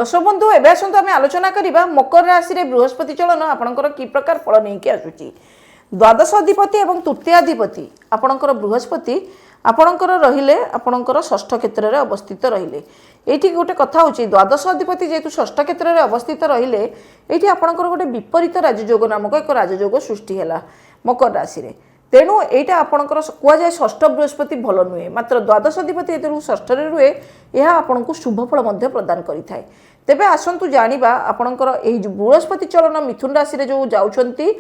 दर्शक बंधु एवं आसतु आम आलोचना करवा मकर राशि रे बृहस्पति चलन आपणकर कि प्रकार फल नहीं आसूची। द्वादश अधिपति और तृतीयाधिपति आपणकर बृहस्पति आपणकर रहिले आपणकर षष्ठ क्षेत्र में अवस्थित रहिले। ये गोटे कथा होची द्वादश अधिपति जेहेतु षष्ठ क्षेत्र में अवस्थित रहिले ये आपणकर गोटे विपरीत राजयोग नामक एक राजयोग सृष्टि है मकर राशि रे। तेणु यहाँ आपणकर कहुए षष्ठ बृहस्पति भल नुहे मात्र द्वादश अधिपति ये षष्ठ रुहे यह आपन को शुभ फल प्रदान करें। तेबे आसतु जानिबा आपणकर यही बृहस्पति चलन मिथुन राशि रे जो जाउछंती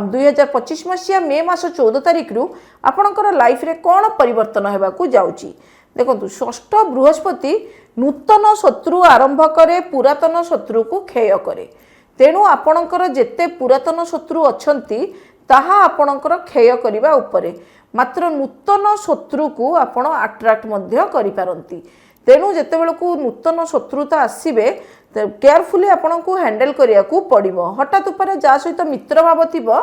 2025 मसीहा मे मास 14 तारिख रु आपणकर लाइफ रे कौन परिवर्तन हेबाकू जाउची। देखंतु षष्ठ बृहस्पति नूतन शत्रु आरंभ करे पुरातन शत्रु को क्षय करे। तेणु आपणकर जेते पुरातन शत्रु अछंती ताहा आपणकर क्षय करिबा उपरे मात्र नूतन शत्रु को आपण अट्रैक्ट मध्य करि पारंती। तेणु जिते बेलू नूतन शत्रुता आसबे केयरफुली आपन को हैंडल करिया को पड़िबो। हठात उपर जा सहित मित्र भाव थिबो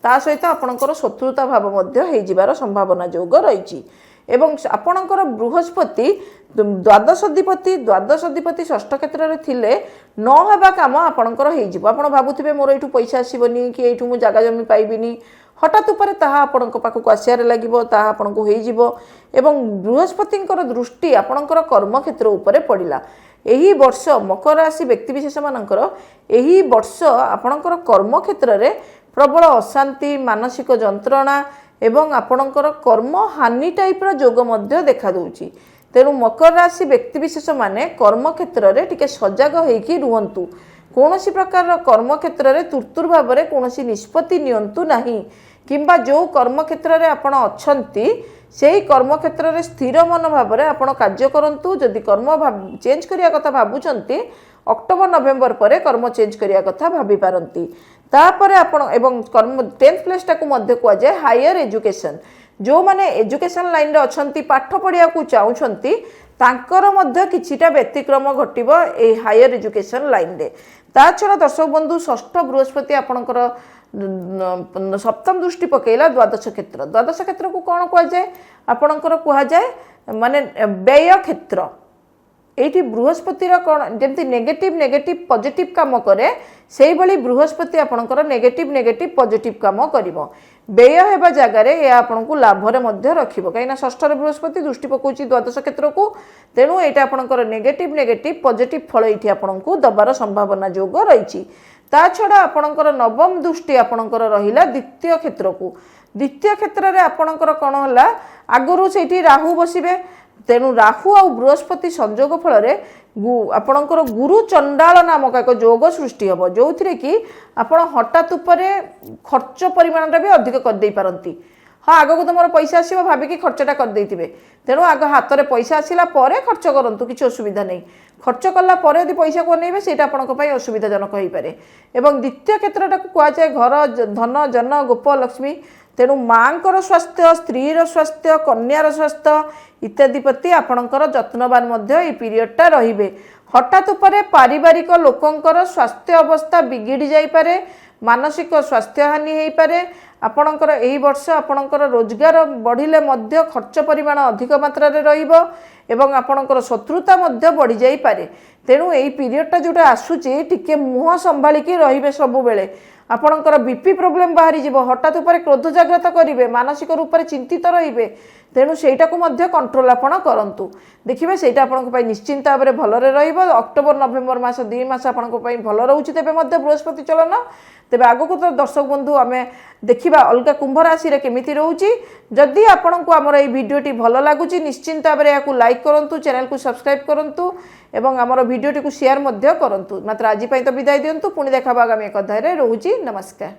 ता सहित आपणकर शत्रुता भाव मध्य हे जिबार संभावना योग रही। एवं आपणकर बृहस्पति द्वादश अधिपति षष्ठ क्षेत्र में थिले न हेबा काम आपणकर हे जिवो। आपण भाबुथिबे मोर एठू पैसा आसीबनी कि एठू मु जागा जमी पाइबिनी हठात उपर ताहा आपणक पाखक आसियार लागिबो ताहा आपणको हे जिवो। एवं बृहस्पतिंकर दृष्टि आपणकर कर्म क्षेत्र उपरे पड़िला। एही वर्ष मकर राशि व्यक्तिविशेष मानकर एही वर्ष आपणकर कर्म क्षेत्र में प्रबल अशांति मानसिक जंत्रणा एवं आपणकर कर्म हानि टाइप जोग मध्य देखा दउची। तेणु मकर राशि व्यक्तिविशेष माने कर्म क्षेत्र में टिके सजग होइकी रुहंतु। कौनसी प्रकार कर्म क्षेत्र में तुर्तुर भाव में कौन निष्पत्ति नियंतु नहीं किंबा जो कर्म क्षेत्र में आपण अछंती से कर्म क्षेत्र में स्थिर मन भाव में आपण कार्य करंतु। जदि कर्म चेंज करिया कथा भाबुचंती अक्टोबर नवेम्बर पर कर्म चेंज करिया कथा भाभी पारंती। तापरे आपण एवं कर्म 10th प्लेस टाकू मध्य कुआ जाय हायर एजुकेशन। जो माने एजुकेशन लाइन रे अछंती पाठ पढ़िया को चाहुछंती तांकर मध्य किछिटा व्यतिक्रम घटिबो ए हायर एजुकेशन लाइन रे। ता छड़ा दर्शक बंधु षष्ठ बृहस्पति आपणकर सप्तम दृष्टि पकेला द्वादश क्षेत्र को कौन कह जाए आपणकर कह जाए माने व्यय क्षेत्र। एठी बृहस्पति कौन जमती नेगेटिव पॉजिटिव काम करे से भली बृहस्पति आपणकर नेगेटिव पॉजिटिव काम करिवो। व्यय हेबा जगार यह आपन को लाभरे मध्य रखिबो कहीं षष्ठ बृहस्पति दृष्टि पकाउची द्वादश क्षेत्र को। तेणु यहाँ आपणकर नेगेटिव पॉजिटिव फल ये आपन को दबार संभावना योग रही। ता छड़ा आपणकर नवम दृष्टि आपणकर रहिला द्वितीय क्षेत्र को। द्वितीय क्षेत्र में आपणकर कौन है आगुरी से राहु बसिबे। तेणु राहु आ बृहस्पति संजोग फल आपणकर गुरु चंडाल नामक एक योग सृष्टि हम जो थी कि आपण हठात उपरे खर्च परिमाण भी अधिक करदे पारंती। हाँ आग को तुम पैसा आसो भाविकी खर्चटा करदे। तेणु आग हाथ में पैसा आसला खर्च करूँ कि असुविधा नहीं। खर्च कला यदि पैसा को अनेबे से असुविधाजनक हो पारे। एवं द्वितीय क्षेत्रटा को कहुए घर धन जन गोप लक्ष्मी। तेणु माँ स्वास्थ्य स्त्रीर स्वास्थ्य कन्यार स्वास्थ्य इत्यादि प्रति आपणकर जत्नवान मध्य पीरियडटा रहिबे। हठात उपरे पारिवारिक लोकंकर स्वास्थ्य अवस्था बिगिड़ी जाई पारे मानसिक स्वास्थ्य हानि हो पारे। आपणकर एही वर्ष आपणकर रोजगार बढ़िले मध्य खर्च परिमाण अधिक मात्रा रे रहिबो एवं आपणकर शत्रुता मध्य बढ़ी जाई पारे। तेणु एही पीरियडटा जोटा आसुची टिके मुह संभालिकी रहिबे सबु बेले। आपणकर बीपी प्रोब्लेम बाहरी जीवो हठात उपरे क्रोध जाग्रत करिवे मानसिक रूप से चिंतित रहिबे। तेणु सेटा को मध्य कंट्रोल आपण करंतु देखिबे सेटा आपन को निश्चिंत भाव में भलरे रहिबो। अक्टोबर नवेम्बर मास 2 मास आपन को भल रहउछि। तेबे मध्य बृहस्पति चलन तेबे आगो को तो दर्शक बंधु आमे देखिबा अलगा कुंभ राशि रे केमिति रहउछि। जदि आपन को हमर ए वीडियोटी भल लागुछि निश्चिंत भाव में याकू लाइक करंतु चैनल को सब्सक्राइब करंतु एवं हमर वीडियोटी को शेयर मध्य करंतु। मात्र आज पई तो विदाय दियंतु पुणी देखाबा आगामी एक अध्याय रे रहउछि। नमस्कार।